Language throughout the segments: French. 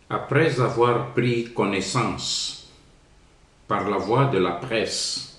Après avoir pris connaissance par la voie de la presse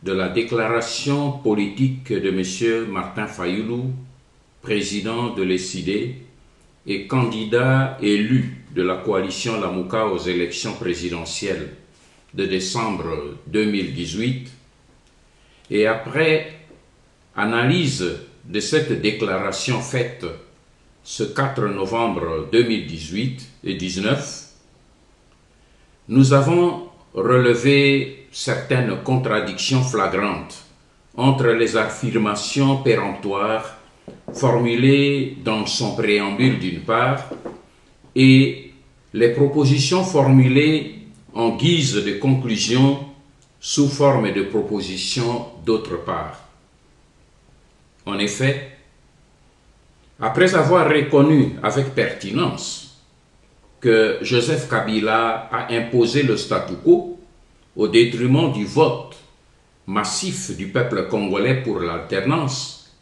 de la déclaration politique de M. Martin Fayulu, président de l'ESID et candidat élu de la coalition Lamouka aux élections présidentielles de décembre 2018, et après analyse de cette déclaration faite ce 4 novembre 2018 et 2019, nous avons relevé certaines contradictions flagrantes entre les affirmations péremptoires formulées dans son préambule d'une part et les propositions formulées en guise de conclusion sous forme de propositions d'autre part. En effet, après avoir reconnu avec pertinence que Joseph Kabila a imposé le statu quo au détriment du vote massif du peuple congolais pour l'alternance,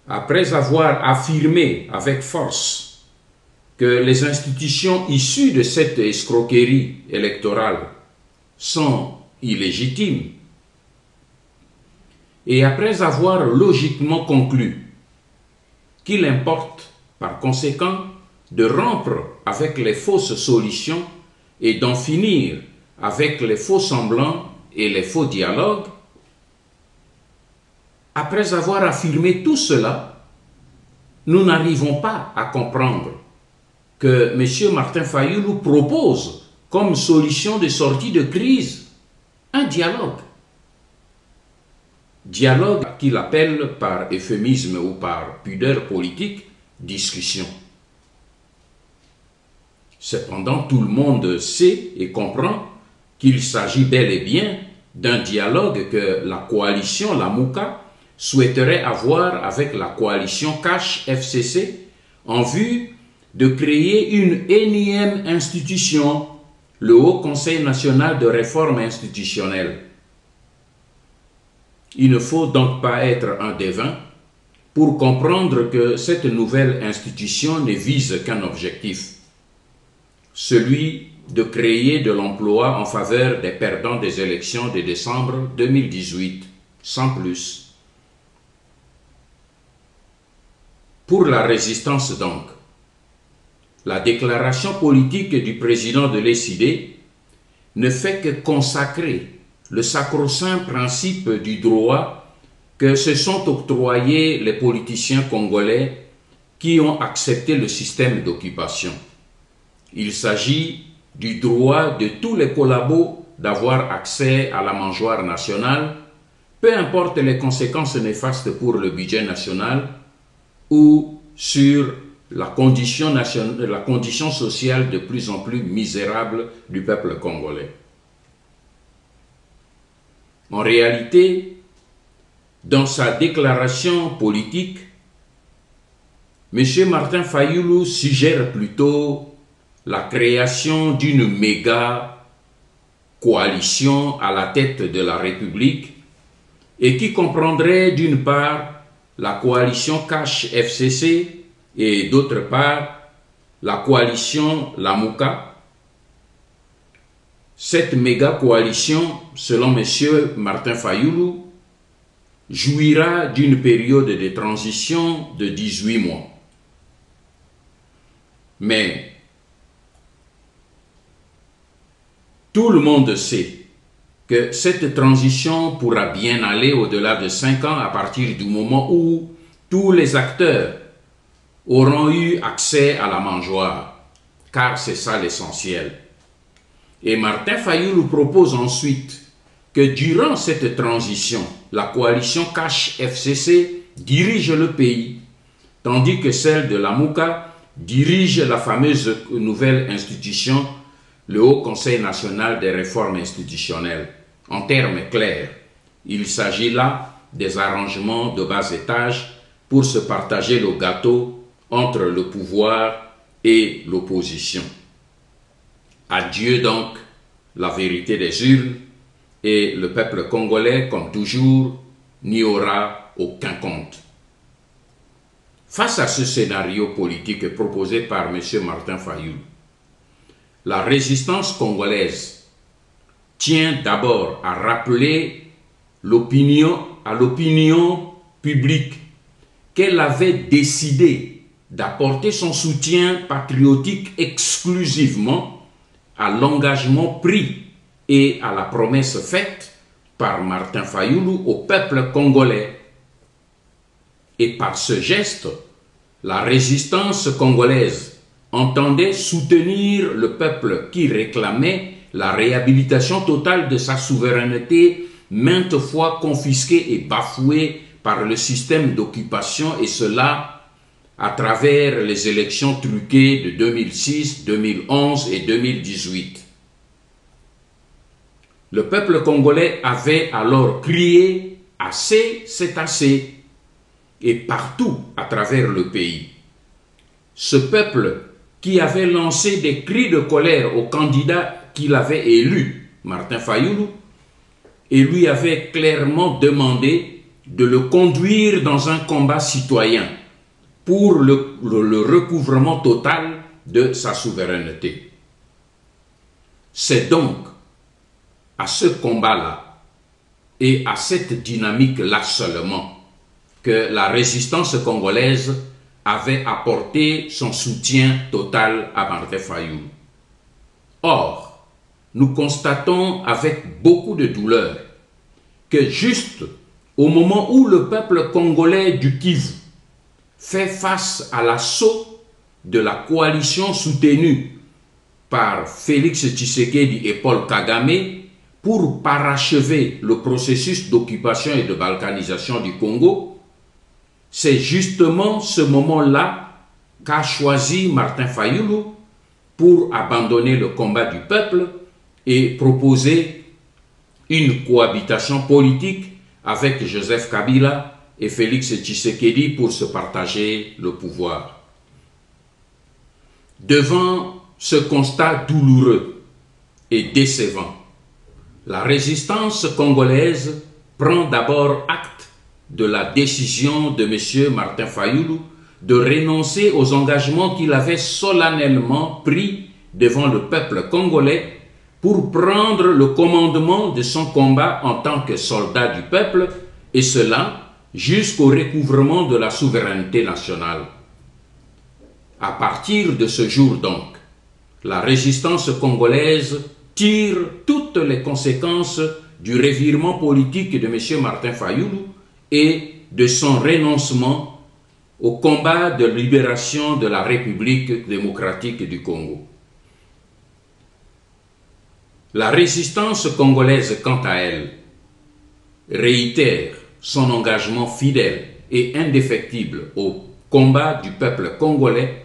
après avoir affirmé avec force que les institutions issues de cette escroquerie électorale sont illégitimes, et après avoir logiquement conclu qu'il importe par conséquent de rompre avec les fausses solutions et d'en finir avec les faux semblants et les faux dialogues, après avoir affirmé tout cela, nous n'arrivons pas à comprendre que M. Martin Fayulu propose comme solution de sortie de crise un dialogue. Dialogue qu'il appelle par euphémisme ou par pudeur politique discussion. Cependant, tout le monde sait et comprend qu'il s'agit bel et bien d'un dialogue que la coalition Lamouka souhaiterait avoir avec la coalition Cash FCC en vue de créer une énième institution, le Haut Conseil national de réforme institutionnelle. Il ne faut donc pas être un devin pour comprendre que cette nouvelle institution ne vise qu'un objectif, celui de créer de l'emploi en faveur des perdants des élections de décembre 2018, sans plus. Pour la résistance donc, la déclaration politique du président de l'ESID ne fait que consacrer le sacro-saint principe du droit que se sont octroyés les politiciens congolais qui ont accepté le système d'occupation. Il s'agit du droit de tous les collabos d'avoir accès à la mangeoire nationale, peu importe les conséquences néfastes pour le budget national ou sur la condition sociale de plus en plus misérable du peuple congolais. En réalité, dans sa déclaration politique, M. Martin Fayulu suggère plutôt la création d'une méga coalition à la tête de la République et qui comprendrait d'une part la coalition Cash FCC et d'autre part la coalition Lamouka. Cette méga coalition, selon M. Martin Fayulu, jouira d'une période de transition de 18 mois. Mais tout le monde sait que cette transition pourra bien aller au-delà de 5 ans à partir du moment où tous les acteurs auront eu accès à la mangeoire, car c'est ça l'essentiel. Et Martin Fayulu propose ensuite que durant cette transition, la coalition Cash FCC dirige le pays, tandis que celle de Lamouka dirige la fameuse nouvelle institution, le Haut Conseil national des réformes institutionnelles. En termes clairs, il s'agit là des arrangements de bas étage pour se partager le gâteau entre le pouvoir et l'opposition. Adieu donc la vérité des urnes, et le peuple congolais, comme toujours, n'y aura aucun compte. Face à ce scénario politique proposé par M. Martin Fayoulou, la résistance congolaise tient d'abord à rappeler à l'opinion publique qu'elle avait décidé d'apporter son soutien patriotique exclusivement à l'engagement pris et à la promesse faite par Martin Fayoulou au peuple congolais. Et par ce geste, la résistance congolaise entendait soutenir le peuple qui réclamait la réhabilitation totale de sa souveraineté, maintes fois confisquée et bafouée par le système d'occupation, et cela à travers les élections truquées de 2006, 2011 et 2018. Le peuple congolais avait alors crié « Assez, c'est assez !» et partout à travers le pays. Ce peuple qui avait lancé des cris de colère au candidat qu'il avait élu, Martin Fayoulou, et lui avait clairement demandé de le conduire dans un combat citoyen pour le recouvrement total de sa souveraineté. C'est donc à ce combat-là et à cette dynamique-là seulement que la résistance congolaise avait apporté son soutien total à Martin Fayoulou. Or, nous constatons avec beaucoup de douleur que juste au moment où le peuple congolais du Kivu fait face à l'assaut de la coalition soutenue par Félix Tshisekedi et Paul Kagame pour parachever le processus d'occupation et de balkanisation du Congo, c'est justement ce moment-là qu'a choisi Martin Fayoulou pour abandonner le combat du peuple et proposer une cohabitation politique avec Joseph Kabila et Félix Tshisekedi pour se partager le pouvoir. Devant ce constat douloureux et décevant, la résistance congolaise prend d'abord acte de la décision de M. Martin Fayoulou de renoncer aux engagements qu'il avait solennellement pris devant le peuple congolais pour prendre le commandement de son combat en tant que soldat du peuple, et cela jusqu'au recouvrement de la souveraineté nationale. À partir de ce jour donc, la résistance congolaise tire toutes les conséquences du revirement politique de M. Martin Fayoulou et de son renoncement au combat de libération de la République démocratique du Congo. La résistance congolaise, quant à elle, réitère son engagement fidèle et indéfectible au combat du peuple congolais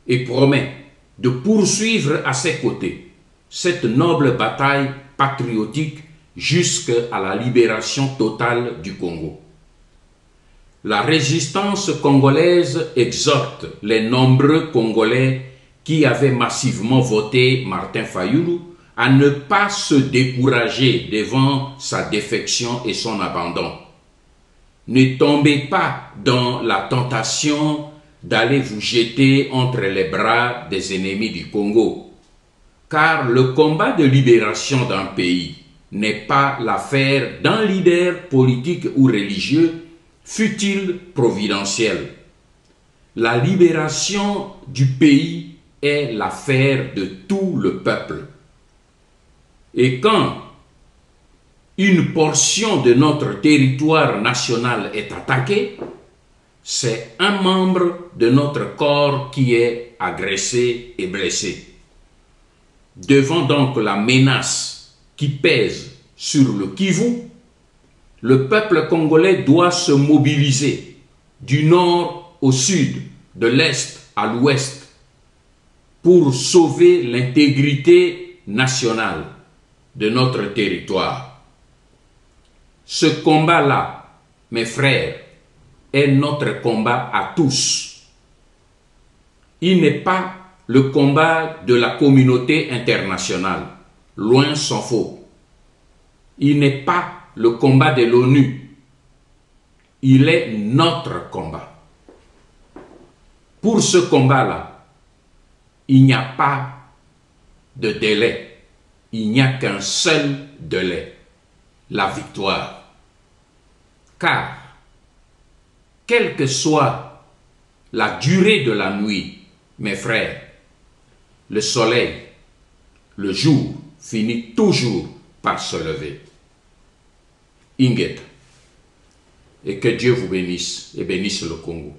et promet de poursuivre à ses côtés cette noble bataille patriotique jusqu'à la libération totale du Congo. La résistance congolaise exhorte les nombreux Congolais qui avaient massivement voté Martin Fayoulou à ne pas se décourager devant sa défection et son abandon. Ne tombez pas dans la tentation d'aller vous jeter entre les bras des ennemis du Congo, car le combat de libération d'un pays n'est pas l'affaire d'un leader politique ou religieux, fût-il providentiel. La libération du pays est l'affaire de tout le peuple. Et quand une portion de notre territoire national est attaquée, c'est un membre de notre corps qui est agressé et blessé. Devant donc la menace qui pèse sur le Kivu, le peuple congolais doit se mobiliser du nord au sud, de l'est à l'ouest, pour sauver l'intégrité nationale de notre territoire. Ce combat-là, mes frères, est notre combat à tous. Il n'est pas le combat de la communauté internationale, loin s'en faut. Il n'est pas le combat de l'ONU. Il est notre combat. pour ce combat-là, il n'y a pas de délai. Il n'y a qu'un seul délai, la victoire. Car, quelle que soit la durée de la nuit, mes frères, le soleil, le jour finit toujours par se lever. Inget. Et que Dieu vous bénisse et bénisse le Congo.